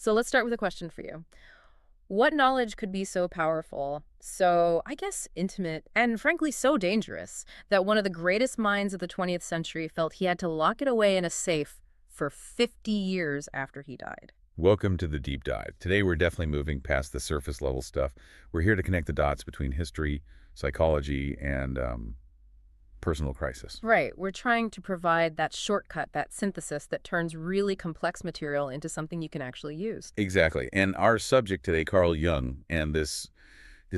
So let's start with a question for you. What knowledge could be so powerful, so, I guess, intimate, and frankly, so dangerous that one of the greatest minds of the 20th century felt he had to lock it away in a safe for 50 years after he died? Welcome to the deep dive. Today we're definitely moving past the surface level stuff. We're here to connect the dots between history, psychology, and personal crisis. Right, we're trying to provide that shortcut, that synthesis that turns really complex material into something you can actually use. Exactly. And our subject today, Carl Jung, and this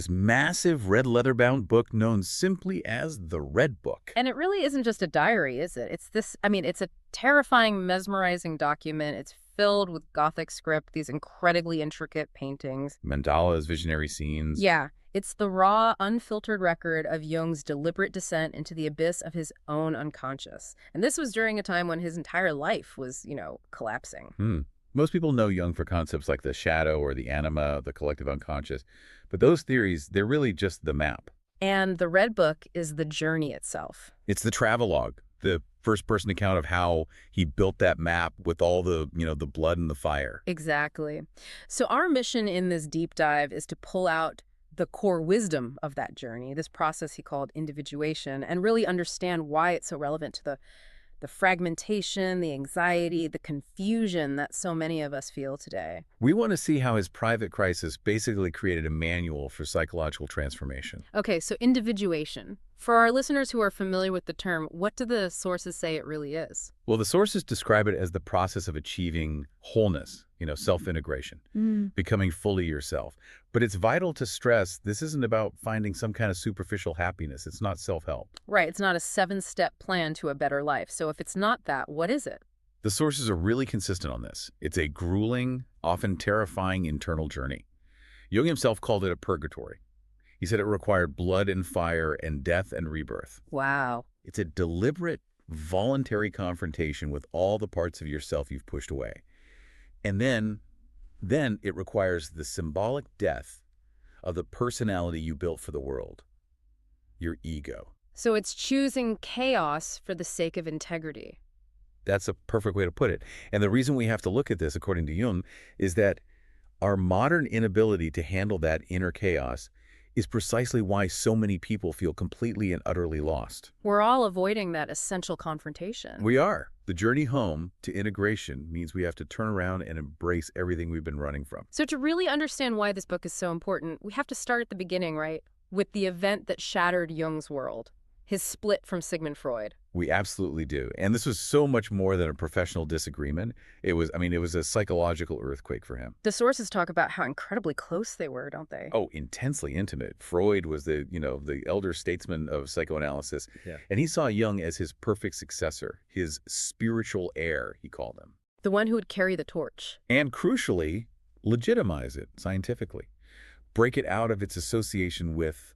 massive red leather-bound book known simply as the Red Book. And it really isn't just a diary, is it? It's a terrifying, mesmerizing document. It's filled with Gothic script, these incredibly intricate paintings. Mandalas, visionary scenes. Yeah, it's the raw, unfiltered record of Jung's deliberate descent into the abyss of his own unconscious. And this was during a time when his entire life was, collapsing. Most people know Jung for concepts like the shadow or the anima, the collective unconscious. But those theories, they're really just the map. And the Red Book is the journey itself. It's the travelogue, the first-person account of how he built that map with all the blood and the fire. Exactly. So our mission in this deep dive is to pull out the core wisdom of that journey, this process he called individuation, and really understand why it's so relevant to the fragmentation, the anxiety, the confusion that so many of us feel today. We want to see how his private crisis basically created a manual for psychological transformation. Okay, so individuation. For our listeners who are familiar with the term, what do the sources say it really is? Well, the sources describe it as the process of achieving wholeness, self-integration, becoming fully yourself. But it's vital to stress this isn't about finding some kind of superficial happiness. It's not self-help. Right, it's not a 7-step plan to a better life. So if it's not that, what is it? The sources are really consistent on this. It's a grueling, often terrifying internal journey. Jung himself called it a purgatory. He said it required blood and fire and death and rebirth. Wow. It's a deliberate, voluntary confrontation with all the parts of yourself you've pushed away. And then it requires the symbolic death of the personality you built for the world, your ego. So it's choosing chaos for the sake of integrity. That's a perfect way to put it. And the reason we have to look at this, according to Jung, is that our modern inability to handle that inner chaos is precisely why so many people feel completely and utterly lost. We're all avoiding that essential confrontation. We are. The journey home to integration means we have to turn around and embrace everything we've been running from. So to really understand why this book is so important, we have to start at the beginning, right? With the event that shattered Jung's world, his split from Sigmund Freud. We absolutely do. And this was so much more than a professional disagreement. It was a psychological earthquake for him. The sources talk about how incredibly close they were, don't they? Oh, intensely intimate. Freud was the elder statesman of psychoanalysis. Yeah. And he saw Jung as his perfect successor, his spiritual heir, he called him. The one who would carry the torch. And crucially, legitimize it scientifically. Break it out of its association with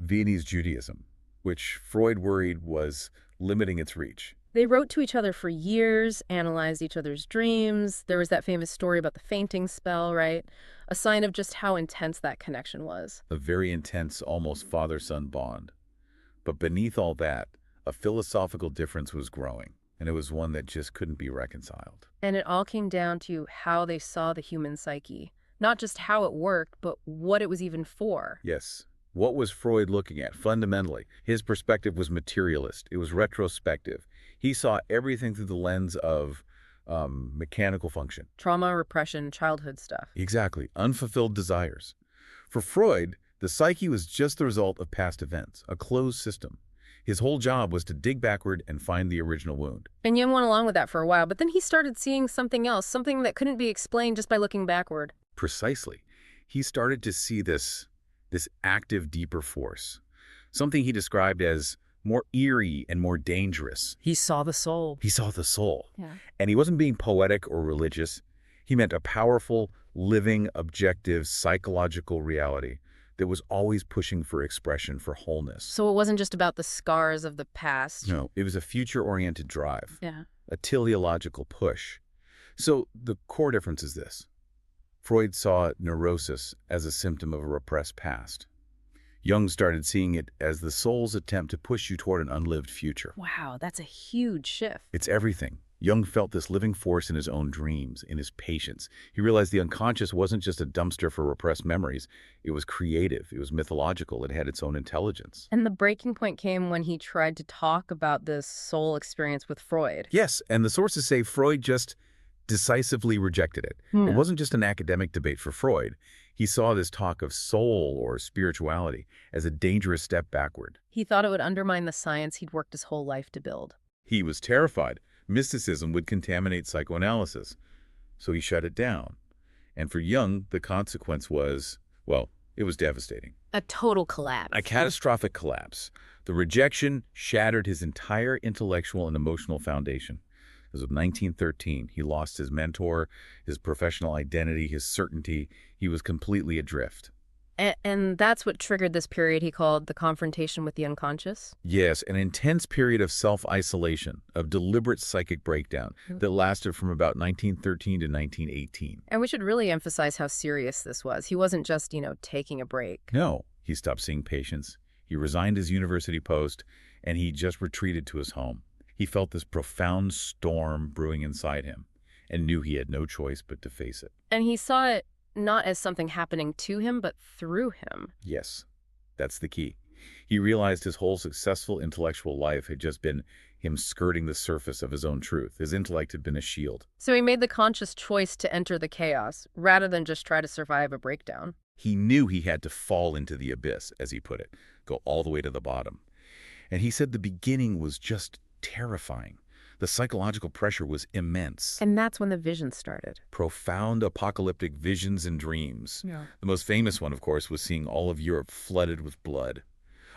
Viennese Judaism, which Freud worried was limiting its reach. They wrote to each other for years, analyzed each other's dreams. There was that famous story about the fainting spell, right? A sign of just how intense that connection was. A very intense, almost father-son bond. But beneath all that, a philosophical difference was growing, and it was one that just couldn't be reconciled. And it all came down to how they saw the human psyche. Not just how it worked, but what it was even for. Yes. What was Freud looking at? Fundamentally, his perspective was materialist. It was retrospective. He saw everything through the lens of mechanical function. Trauma, repression, childhood stuff. Exactly. Unfulfilled desires. For Freud, the psyche was just the result of past events, a closed system. His whole job was to dig backward and find the original wound. And Jung went along with that for a while, but then he started seeing something else, something that couldn't be explained just by looking backward. Precisely. He started to see this active, deeper force, something he described as more eerie and more dangerous. He saw the soul. He saw the soul. Yeah. And he wasn't being poetic or religious. He meant a powerful, living, objective, psychological reality that was always pushing for expression, for wholeness. So it wasn't just about the scars of the past. No, it was a future-oriented drive, Yeah. a teleological push. So the core difference is this. Freud saw neurosis as a symptom of a repressed past. Jung started seeing it as the soul's attempt to push you toward an unlived future. Wow, that's a huge shift. It's everything. Jung felt this living force in his own dreams, in his patience. He realized the unconscious wasn't just a dumpster for repressed memories. It was creative, it was mythological, it had its own intelligence. And the breaking point came when he tried to talk about this soul experience with Freud. Yes, and the sources say Freud just decisively rejected it. It Yeah. wasn't just an academic debate for Freud. He saw this talk of soul or spirituality as a dangerous step backward. He thought it would undermine the science he'd worked his whole life to build. He was terrified. Mysticism would contaminate psychoanalysis, so he shut it down. And for Jung, the consequence was, well, it was devastating. A total collapse. A catastrophic collapse. The rejection shattered his entire intellectual and emotional foundation. As of 1913, he lost his mentor, his professional identity, his certainty. He was completely adrift. And that's what triggered this period he called the confrontation with the unconscious? Yes, an intense period of self-isolation, of deliberate psychic breakdown that lasted from about 1913 to 1918. And we should really emphasize how serious this was. He wasn't just, taking a break. No, he stopped seeing patients. He resigned his university post, and he just retreated to his home. He felt this profound storm brewing inside him and knew he had no choice but to face it. And he saw it not as something happening to him, but through him. Yes, that's the key. He realized his whole successful intellectual life had just been him skirting the surface of his own truth. His intellect had been a shield. So he made the conscious choice to enter the chaos, rather than just try to survive a breakdown. He knew he had to fall into the abyss, as he put it, go all the way to the bottom. And he said the beginning was just terrifying. The psychological pressure was immense. And that's when the vision started. Profound apocalyptic visions and dreams. Yeah. The most famous one, of course, was seeing all of Europe flooded with blood.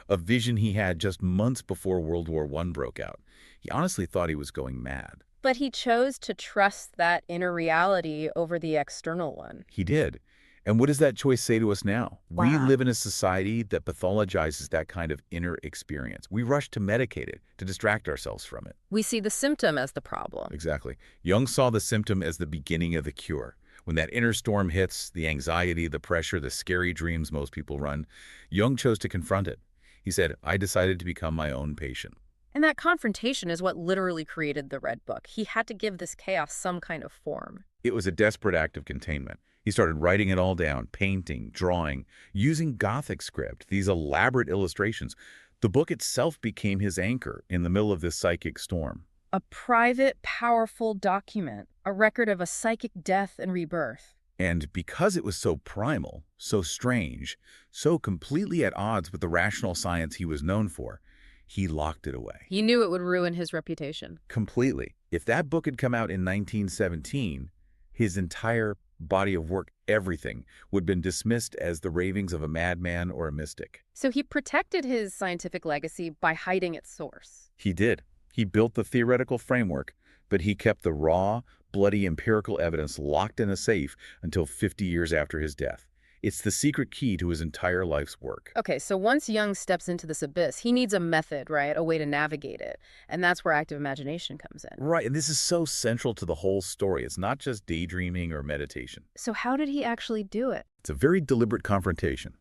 A vision he had just months before World War I broke out. He honestly thought he was going mad. But he chose to trust that inner reality over the external one. He did. And what does that choice say to us now? Wow. We live in a society that pathologizes that kind of inner experience. We rush to medicate it, to distract ourselves from it. We see the symptom as the problem. Exactly. Jung saw the symptom as the beginning of the cure. When that inner storm hits, the anxiety, the pressure, the scary dreams most people run, Jung chose to confront it. He said, I decided to become my own patient. And that confrontation is what literally created the Red Book. He had to give this chaos some kind of form. It was a desperate act of containment. He started writing it all down, painting, drawing, using Gothic script, these elaborate illustrations. The book itself became his anchor in the middle of this psychic storm. A private, powerful document, a record of a psychic death and rebirth. And because it was so primal, so strange, so completely at odds with the rational science he was known for, he locked it away. He knew it would ruin his reputation. Completely. If that book had come out in 1917, his entire body of work, everything, would have been dismissed as the ravings of a madman or a mystic. So he protected his scientific legacy by hiding its source. He did. He built the theoretical framework, but he kept the raw, bloody empirical evidence locked in a safe until 50 years after his death. It's the secret key to his entire life's work. Okay, so once Jung steps into this abyss, he needs a method, right? A way to navigate it. And that's where active imagination comes in. Right, and this is so central to the whole story. It's not just daydreaming or meditation. So how did he actually do it? It's a very deliberate confrontation.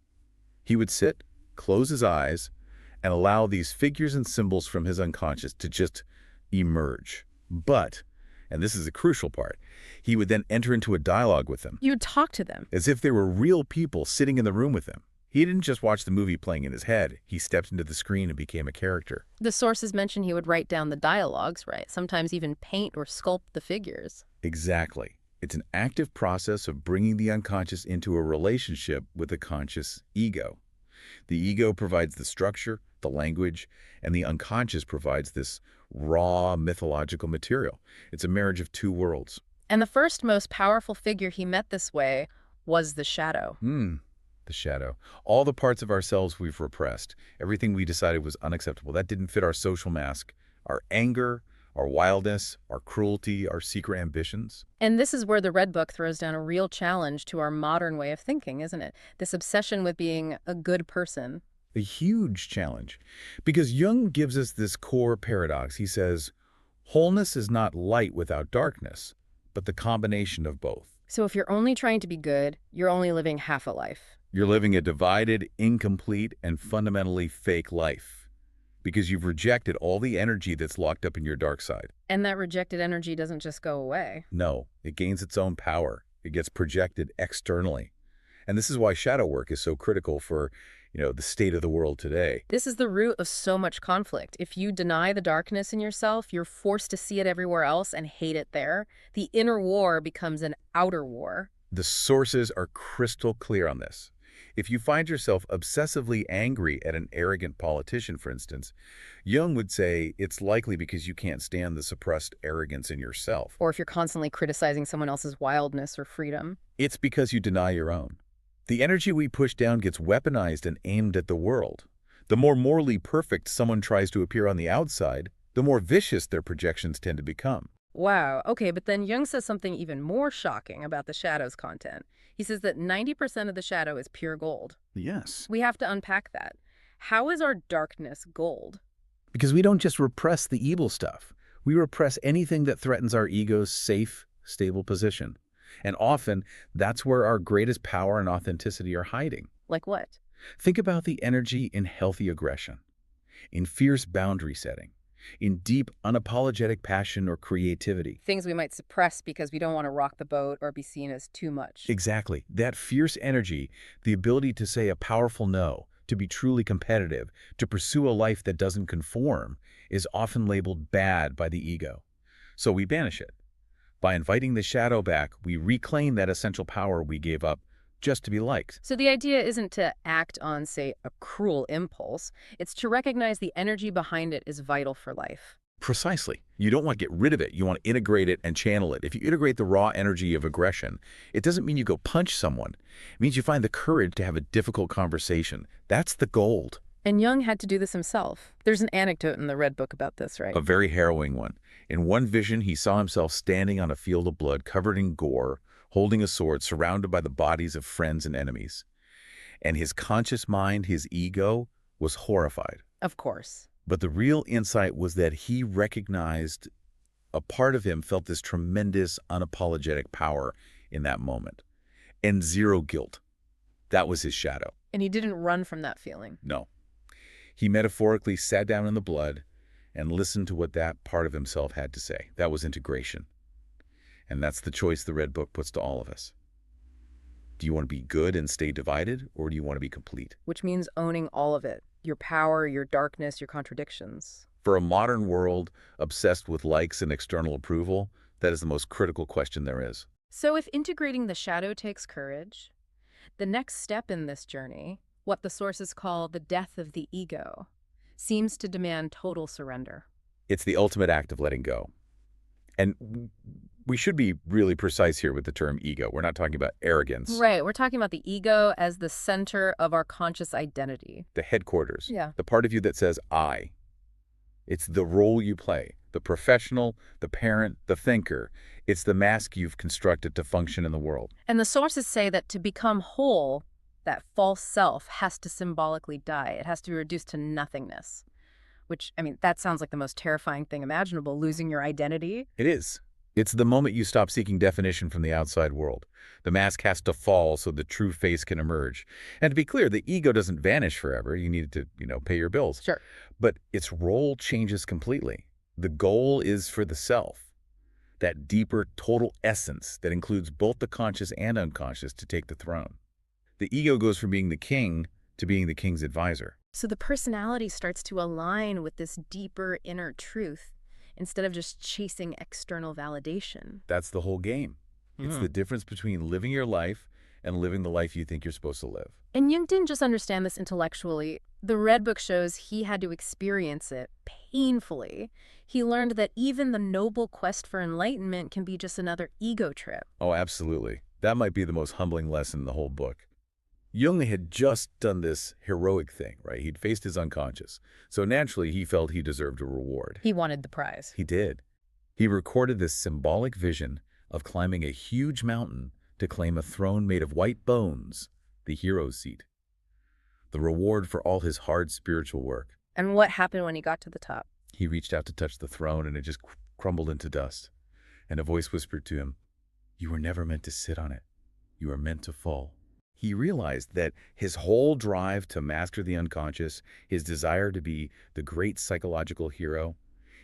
He would sit, close his eyes, and allow these figures and symbols from his unconscious to just emerge. But, and this is the crucial part, he would then enter into a dialogue with them, You would talk to them. as if they were real people sitting in the room with him. He didn't just watch the movie playing in his head. He stepped into the screen and became a character. The sources mention he would write down the dialogues, right? Sometimes even paint or sculpt the figures. Exactly. It's an active process of bringing the unconscious into a relationship with the conscious ego. The ego provides the structure, the language, and the unconscious provides this raw mythological material. It's a marriage of two worlds. And the first most powerful figure he met this way was the shadow. The shadow. All the parts of ourselves we've repressed. Everything we decided was unacceptable. That didn't fit our social mask. Our anger, our wildness, our cruelty, our secret ambitions. And this is where the Red Book throws down a real challenge to our modern way of thinking, isn't it? This obsession with being a good person. A huge challenge. Because Jung gives us this core paradox. He says, wholeness is not light without darkness, but the combination of both. So if you're only trying to be good, you're only living half a life. You're living a divided, incomplete, and fundamentally fake life. because you've rejected all the energy that's locked up in your dark side. And that rejected energy doesn't just go away. No, it gains its own power. It gets projected externally. And this is why shadow work is so critical for, the state of the world today. This is the root of so much conflict. If you deny the darkness in yourself, you're forced to see it everywhere else and hate it there. The inner war becomes an outer war. The sources are crystal clear on this. If you find yourself obsessively angry at an arrogant politician, for instance, Jung would say it's likely because you can't stand the suppressed arrogance in yourself. Or if you're constantly criticizing someone else's wildness or freedom. It's because you deny your own. The energy we push down gets weaponized and aimed at the world. The more morally perfect someone tries to appear on the outside, the more vicious their projections tend to become. Wow, okay, but then Jung says something even more shocking about the shadow's content. He says that 90% of the shadow is pure gold. Yes. We have to unpack that. How is our darkness gold? Because we don't just repress the evil stuff. We repress anything that threatens our ego's safe, stable position. And often, that's where our greatest power and authenticity are hiding. Like what? Think about the energy in healthy aggression, in fierce boundary setting, in deep, unapologetic passion or creativity. Things we might suppress because we don't want to rock the boat or be seen as too much. Exactly. That fierce energy, the ability to say a powerful no, to be truly competitive, to pursue a life that doesn't conform, is often labeled bad by the ego. So we banish it. By inviting the shadow back, we reclaim that essential power we gave up just to be liked. So the idea isn't to act on, say, a cruel impulse. It's to recognize the energy behind it is vital for life. Precisely. You don't want to get rid of it. You want to integrate it and channel it. If you integrate the raw energy of aggression, it doesn't mean you go punch someone. It means you find the courage to have a difficult conversation. That's the gold. And Jung had to do this himself. There's an anecdote in the Red Book about this, right? A very harrowing one. In one vision, he saw himself standing on a field of blood covered in gore, holding a sword, surrounded by the bodies of friends and enemies. And his conscious mind, his ego, was horrified. Of course. But the real insight was that he recognized a part of him felt this tremendous, unapologetic power in that moment. And zero guilt. That was his shadow. And he didn't run from that feeling. No. He metaphorically sat down in the blood and listened to what that part of himself had to say. That was integration. And that's the choice the Red Book puts to all of us. Do you want to be good and stay divided, or do you want to be complete? Which means owning all of it. Your power, your darkness, your contradictions. For a modern world obsessed with likes and external approval, that is the most critical question there is. So if integrating the shadow takes courage, the next step in this journey, what the sources call the death of the ego, seems to demand total surrender. It's the ultimate act of letting go. And we should be really precise here with the term ego. We're not talking about arrogance. Right, we're talking about the ego as the center of our conscious identity. The headquarters. Yeah. The part of you that says, I. It's the role you play. The professional, the parent, the thinker. It's the mask you've constructed to function in the world. And the sources say that to become whole, that false self has to symbolically die. It has to be reduced to nothingness. Which, that sounds like the most terrifying thing imaginable, losing your identity. It is. It's the moment you stop seeking definition from the outside world. The mask has to fall so the true face can emerge. And to be clear, the ego doesn't vanish forever. You need to, pay your bills. Sure. But its role changes completely. The goal is for the self, that deeper, total essence that includes both the conscious and unconscious to take the throne. The ego goes from being the king to being the king's advisor. So the personality starts to align with this deeper inner truth instead of just chasing external validation. That's the whole game. It's the difference between living your life and living the life you think you're supposed to live. And Jung didn't just understand this intellectually. The Red Book shows he had to experience it painfully. He learned that even the noble quest for enlightenment can be just another ego trip. Oh, absolutely. That might be the most humbling lesson in the whole book. Jung had just done this heroic thing, right? He'd faced his unconscious. So naturally, he felt he deserved a reward. He wanted the prize. He did. He recorded this symbolic vision of climbing a huge mountain to claim a throne made of white bones, the hero's seat. The reward for all his hard spiritual work. And what happened when he got to the top? He reached out to touch the throne and it just crumbled into dust. And a voice whispered to him, "You were never meant to sit on it. You were meant to fall." He realized that his whole drive to master the unconscious, his desire to be the great psychological hero,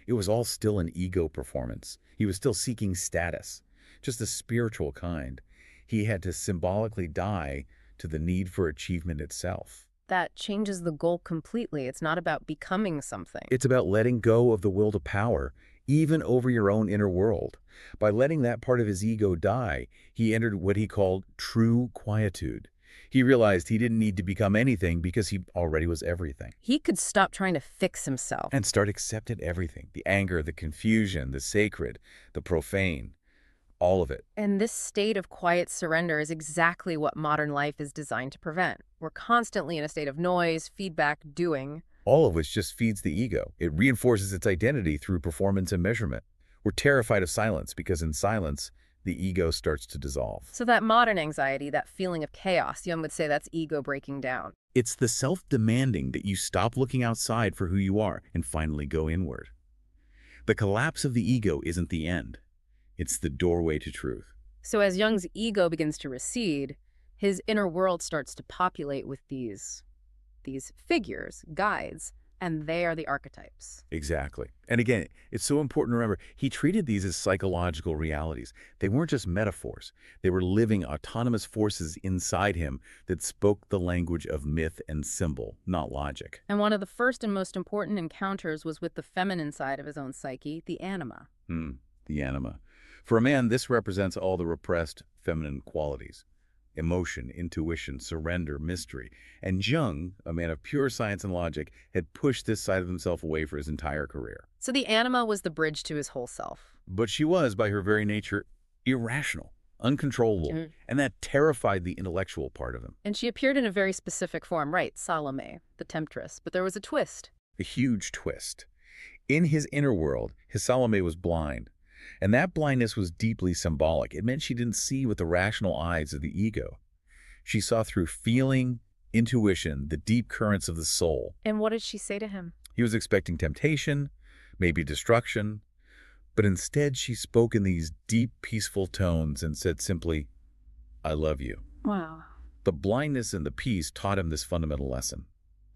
it was all still an ego performance. He was still seeking status, just a spiritual kind. He had to symbolically die to the need for achievement itself. That changes the goal completely. It's not about becoming something. It's about letting go of the will to power, even over your own inner world. By letting that part of his ego die, he entered what he called true quietude. He realized he didn't need to become anything because he already was everything. He could stop trying to fix himself. And start accepting everything, the anger, the confusion, the sacred, the profane, all of it. And this state of quiet surrender is exactly what modern life is designed to prevent. We're constantly in a state of noise, feedback, doing. All of which just feeds the ego. It reinforces its identity through performance and measurement. We're terrified of silence because in silence, the ego starts to dissolve. So that modern anxiety, that feeling of chaos, Jung would say that's ego breaking down. It's the self-demanding that you stop looking outside for who you are and finally go inward. The collapse of the ego isn't the end. It's the doorway to truth. So as Jung's ego begins to recede, his inner world starts to populate with these figures, guides, and they are the archetypes. Exactly. And again, it's so important to remember, he treated these as psychological realities. They weren't just metaphors. They were living autonomous forces inside him that spoke the language of myth and symbol, not logic. And one of the first and most important encounters was with the feminine side of his own psyche, the anima. The anima. For a man, this represents all the repressed feminine qualities. Emotion, intuition, surrender, mystery. And Jung, a man of pure science and logic, had pushed this side of himself away for his entire career. So the anima was the bridge to his whole self. But she was, by her very nature, irrational, uncontrollable, and that terrified the intellectual part of him. And she appeared in a very specific form, right? Salome, the temptress. But there was a twist. A huge twist. In his inner world, his Salome was blind. And that blindness was deeply symbolic. It meant she didn't see with the rational eyes of the ego. She saw through feeling, intuition, the deep currents of the soul. And what did she say to him? He was expecting temptation, maybe destruction, but instead she spoke in these deep, peaceful tones and said simply, "I love you." Wow. The blindness and the peace taught him this fundamental lesson.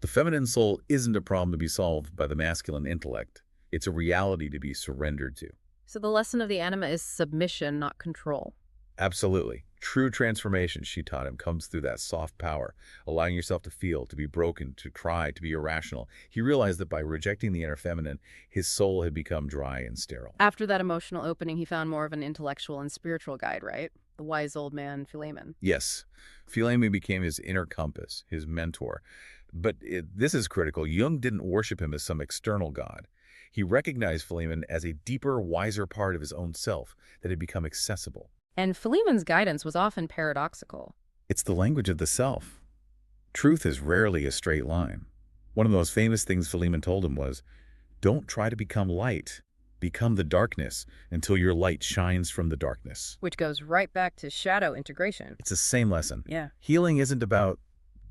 The feminine soul isn't a problem to be solved by the masculine intellect. It's a reality to be surrendered to. So the lesson of the anima is submission, not control. Absolutely. True transformation, she taught him, comes through that soft power, allowing yourself to feel, to be broken, to cry, to be irrational. He realized that by rejecting the inner feminine, his soul had become dry and sterile. After that emotional opening, he found more of an intellectual and spiritual guide, right? The wise old man, Philemon. Yes. Philemon became his inner compass, his mentor. But this is critical. Jung didn't worship him as some external god. He recognized Philemon as a deeper, wiser part of his own self that had become accessible. And Philemon's guidance was often paradoxical. It's the language of the self. Truth is rarely a straight line. One of the most famous things Philemon told him was, "Don't try to become light. Become the darkness until your light shines from the darkness." Which goes right back to shadow integration. It's the same lesson. Yeah. Healing isn't about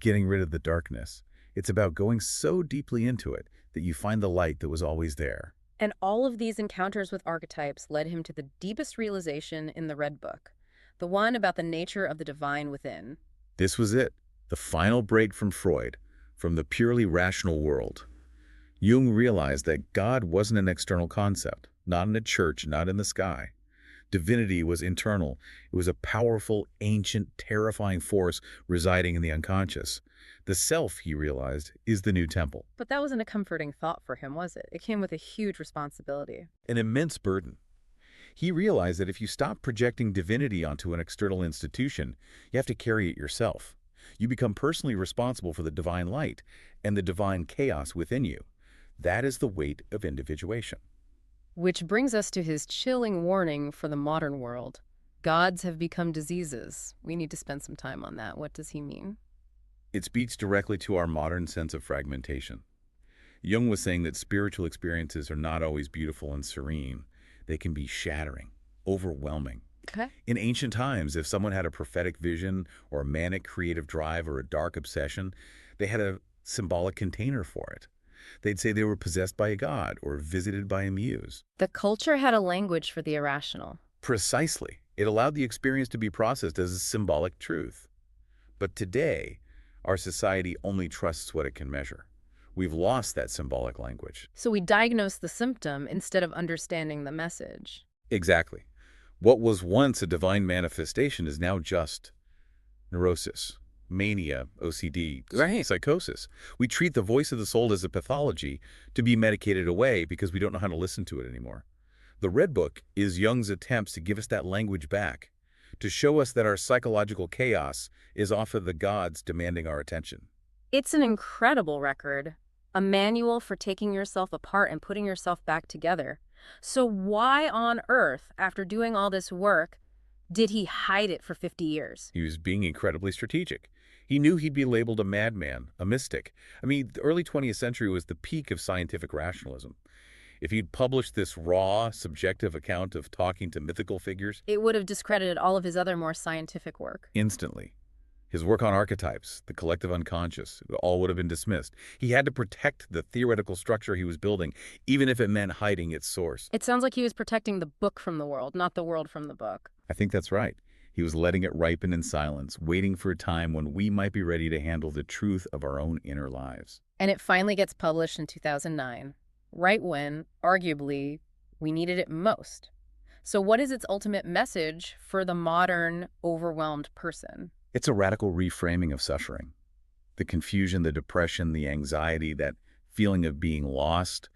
getting rid of the darkness. It's about going so deeply into it that you find the light that was always there. And all of these encounters with archetypes led him to the deepest realization in the Red Book, the one about the nature of the divine within. This was it, the final break from Freud, from the purely rational world. Jung realized that God wasn't an external concept, not in a church, not in the sky. Divinity was internal. It was a powerful, ancient, terrifying force residing in the unconscious. The self, he realized, is the new temple. But that wasn't a comforting thought for him, was it? It came with a huge responsibility. An immense burden. He realized that if you stop projecting divinity onto an external institution, you have to carry it yourself. You become personally responsible for the divine light and the divine chaos within you. That is the weight of individuation. Which brings us to his chilling warning for the modern world. Gods have become diseases. We need to spend some time on that. What does he mean? It speaks directly to our modern sense of fragmentation. Jung was saying that spiritual experiences are not always beautiful and serene. They can be shattering, overwhelming. Okay. In ancient times, if someone had a prophetic vision or a manic creative drive or a dark obsession, they had a symbolic container for it. They'd say they were possessed by a god or visited by a muse. The culture had a language for the irrational. Precisely. It allowed the experience to be processed as a symbolic truth. But today, our society only trusts what it can measure. We've lost that symbolic language. So we diagnose the symptom instead of understanding the message. Exactly. What was once a divine manifestation is now just neurosis, mania, OCD, Right. psychosis. We treat the voice of the soul as a pathology to be medicated away because we don't know how to listen to it anymore. The Red Book is Jung's attempts to give us that language back, to show us that our psychological chaos is often the gods demanding our attention. It's an incredible record, a manual for taking yourself apart and putting yourself back together. So why on earth, after doing all this work, did he hide it for 50 years? He was being incredibly strategic. He knew he'd be labeled a madman, a mystic. I mean, the early 20th century was the peak of scientific rationalism. If he'd published this raw, subjective account of talking to mythical figures, It would have discredited all of his other more scientific work. instantly. His work on archetypes, the collective unconscious, it all would have been dismissed. He had to protect the theoretical structure he was building, even if it meant hiding its source. It sounds like he was protecting the book from the world, not the world from the book. I think that's right. He was letting it ripen in silence, waiting for a time when we might be ready to handle the truth of our own inner lives. And it finally gets published in 2009, right when, arguably, we needed it most. So what is its ultimate message for the modern, overwhelmed person? It's a radical reframing of suffering. The confusion, the depression, the anxiety, that feeling of being lost.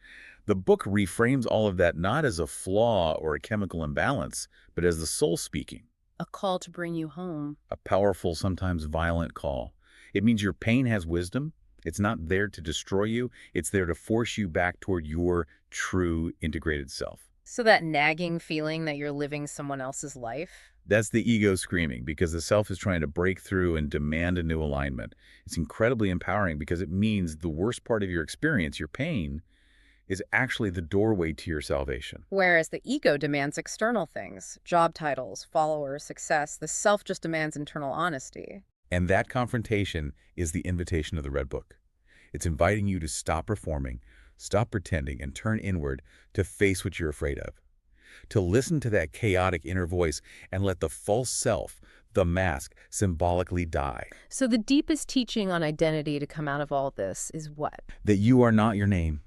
The book reframes all of that not as a flaw or a chemical imbalance, but as the soul speaking. A call to bring you home. A powerful, sometimes violent call. It means your pain has wisdom. It's not there to destroy you. It's there to force you back toward your true integrated self. So that nagging feeling that you're living someone else's life? That's the ego screaming because the self is trying to break through and demand a new alignment. It's incredibly empowering because it means the worst part of your experience, your pain, is actually the doorway to your salvation. Whereas the ego demands external things, job titles, followers, success. The self just demands internal honesty. And that confrontation is the invitation of the Red Book. It's inviting you to stop performing, stop pretending, and turn inward to face what you're afraid of. To listen to that chaotic inner voice and let the false self, the mask, symbolically die. So the deepest teaching on identity to come out of all this is what? That you are not your name.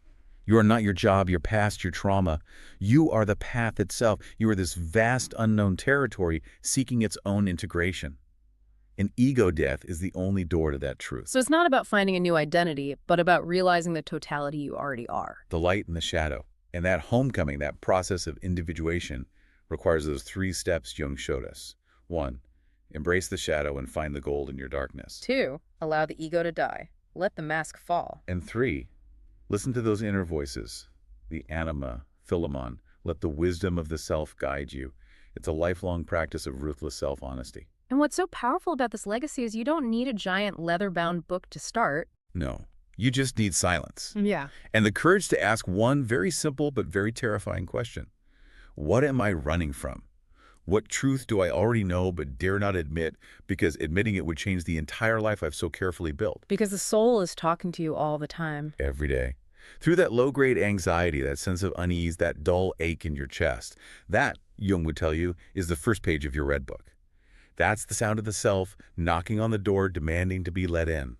You are not your job, your past, your trauma. You are the path itself. You are this vast unknown territory seeking its own integration. And ego death is the only door to that truth. So it's not about finding a new identity, but about realizing the totality you already are. The light and the shadow. And that homecoming, that process of individuation, requires those 3 steps Jung showed us. 1, embrace the shadow and find the gold in your darkness. 2, allow the ego to die. Let the mask fall. And 3, listen to those inner voices, the anima, Philemon. Let the wisdom of the self guide you. It's a lifelong practice of ruthless self-honesty. And what's so powerful about this legacy is you don't need a giant leather-bound book to start. No, you just need silence. Yeah. And the courage to ask one very simple but very terrifying question. What am I running from? What truth do I already know but dare not admit because admitting it would change the entire life I've so carefully built? Because the soul is talking to you all the time. Every day. Through that low-grade anxiety, that sense of unease, that dull ache in your chest. That, Jung would tell you, is the first page of your Red Book. That's the sound of the self knocking on the door demanding to be let in.